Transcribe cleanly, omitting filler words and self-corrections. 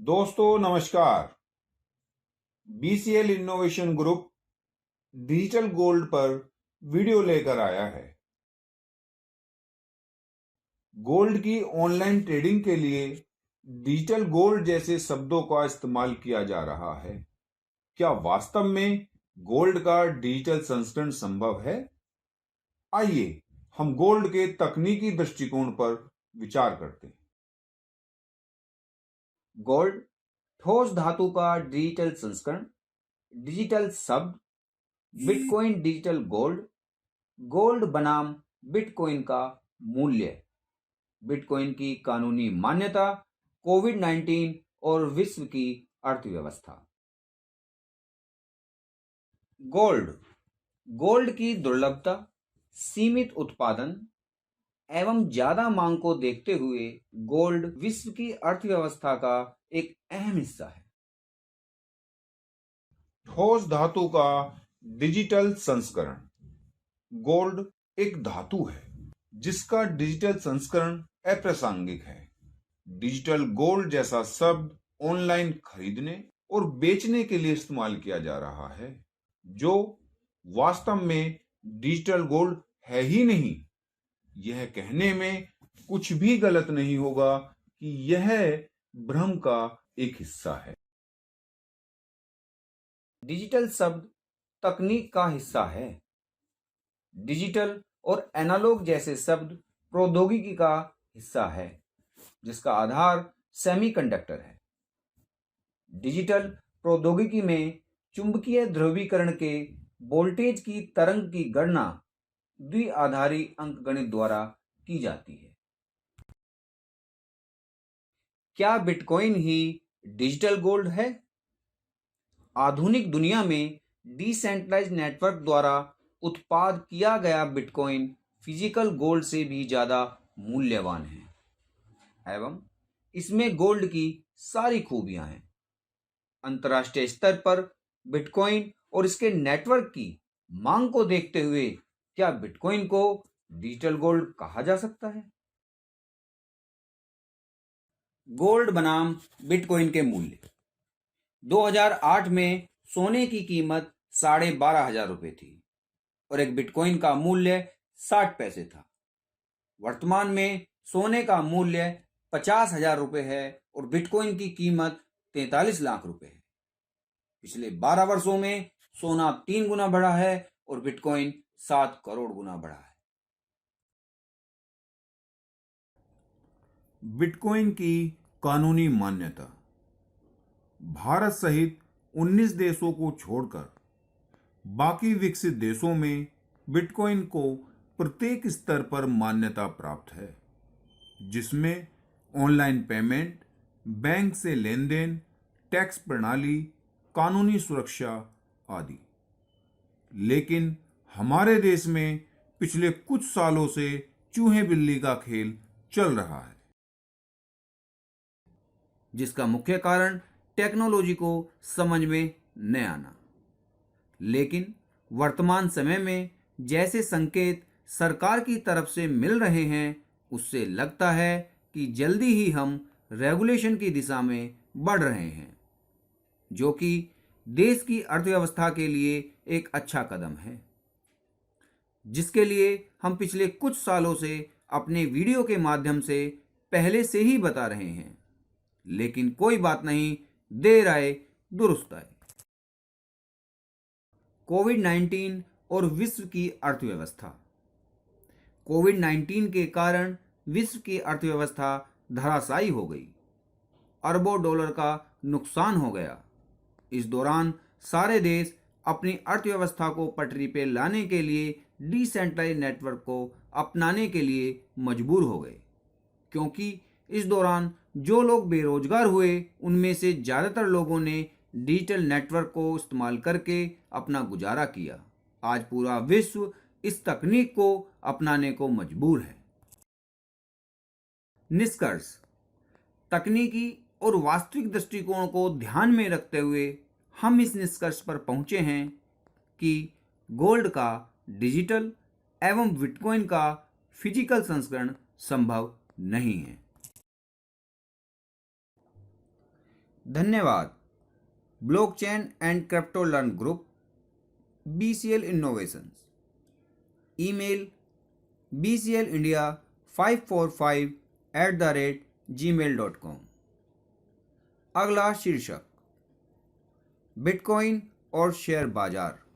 दोस्तों नमस्कार। BCL innovation group digital gold पर वीडियो लेकर आया है। गोल्ड की ऑनलाइन ट्रेडिंग के लिए डिजिटल गोल्ड जैसे शब्दों का इस्तेमाल किया जा रहा है। क्या वास्तव में गोल्ड का डिजिटल संस्करण संभव है? आइए हम गोल्ड के तकनीकी दृष्टिकोण पर विचार करते हैं। गोल्ड ठोस धातु का डिजिटल संस्करण, डिजिटल शब्द, बिटकॉइन डिजिटल गोल्ड, गोल्ड बनाम बिटकॉइन का मूल्य, बिटकॉइन की कानूनी मान्यता, कोविड-19 और विश्व की अर्थव्यवस्था। गोल्ड गोल्ड की दुर्लभता, सीमित उत्पादन एवं ज्यादा मांग को देखते हुए गोल्ड विश्व की अर्थव्यवस्था का एक अहम हिस्सा है। ठोस धातु का डिजिटल संस्करण। गोल्ड एक धातु है जिसका डिजिटल संस्करण अप्रासंगिक है। डिजिटल गोल्ड जैसा शब्द ऑनलाइन खरीदने और बेचने के लिए इस्तेमाल किया जा रहा है, जो वास्तव में डिजिटल गोल्ड है ही नहीं। यह कहने में कुछ भी गलत नहीं होगा कि यह भ्रम का एक हिस्सा है। डिजिटल शब्द तकनीक का हिस्सा है। डिजिटल और एनालॉग जैसे शब्द प्रौद्योगिकी का हिस्सा है, जिसका आधार सेमीकंडक्टर है। डिजिटल प्रौद्योगिकी में चुंबकीय ध्रुवीकरण के वोल्टेज की तरंग की गणना द्विआधारी अंकगणित द्वारा की जाती है। क्या बिटकॉइन ही डिजिटल गोल्ड है? आधुनिक दुनिया में डिसेंट्रलाइज्ड नेटवर्क द्वारा उत्पाद किया गया बिटकॉइन फिजिकल गोल्ड से भी ज्यादा मूल्यवान है एवं इसमें गोल्ड की सारी खूबियां हैं। अंतर्राष्ट्रीय स्तर पर बिटकॉइन और इसके नेटवर्क की मांग को देखते हुए क्या बिटकॉइन को डिजिटल गोल्ड कहा जा सकता है? गोल्ड बनाम बिटकॉइन के मूल्य। 2008 में सोने की कीमत 12,500 रुपये थी और एक बिटकॉइन का मूल्य 60 पैसे था। वर्तमान में सोने का मूल्य 50,000 रुपये है और बिटकॉइन की कीमत 43 लाख रुपए है। पिछले 12 वर्षों में सोना 3 गुना बढ़ा है और बिटकॉइन 7 करोड़ गुना बढ़ा है। बिटकॉइन की कानूनी मान्यता। भारत सहित 19 देशों को छोड़कर बाकी विकसित देशों में बिटकॉइन को प्रत्येक स्तर पर मान्यता प्राप्त है, जिसमें ऑनलाइन पेमेंट, बैंक से लेन देन, टैक्स प्रणाली, कानूनी सुरक्षा आदि। लेकिन हमारे देश में पिछले कुछ सालों से चूहे बिल्ली का खेल चल रहा है, जिसका मुख्य कारण टेक्नोलॉजी को समझ में न आना। लेकिन वर्तमान समय में जैसे संकेत सरकार की तरफ से मिल रहे हैं, उससे लगता है कि जल्दी ही हम रेगुलेशन की दिशा में बढ़ रहे हैं, जो कि देश की अर्थव्यवस्था के लिए एक अच्छा कदम है, जिसके लिए हम पिछले कुछ सालों से अपने वीडियो के माध्यम से पहले से ही बता रहे हैं। लेकिन कोई बात नहीं, देर आए दुरुस्त आए। कोविड-19 और विश्व की अर्थव्यवस्था। कोविड-19 के कारण विश्व की अर्थव्यवस्था धराशायी हो गई। अरबों डॉलर का नुकसान हो गया। इस दौरान सारे देश अपनी अर्थव्यवस्था को पटरी पर लाने के लिए डिसेंट्रलाइज्ड नेटवर्क को अपनाने के लिए मजबूर हो गए, क्योंकि इस दौरान जो लोग बेरोजगार हुए, उनमें से ज़्यादातर लोगों ने डिजिटल नेटवर्क को इस्तेमाल करके अपना गुजारा किया। आज पूरा विश्व इस तकनीक को अपनाने को मजबूर है। निष्कर्ष। तकनीकी और वास्तविक दृष्टिकोण को ध्यान में रखते हुए हम इस निष्कर्ष पर पहुंचे हैं कि गोल्ड का डिजिटल एवं बिटकॉइन का फिजिकल संस्करण संभव नहीं है। धन्यवाद। Blockchain and crypto learn group, BCL innovations. Email bclindia545@gmail.com। अगला शीर्षक, बिटकॉइन और शेयर बाजार।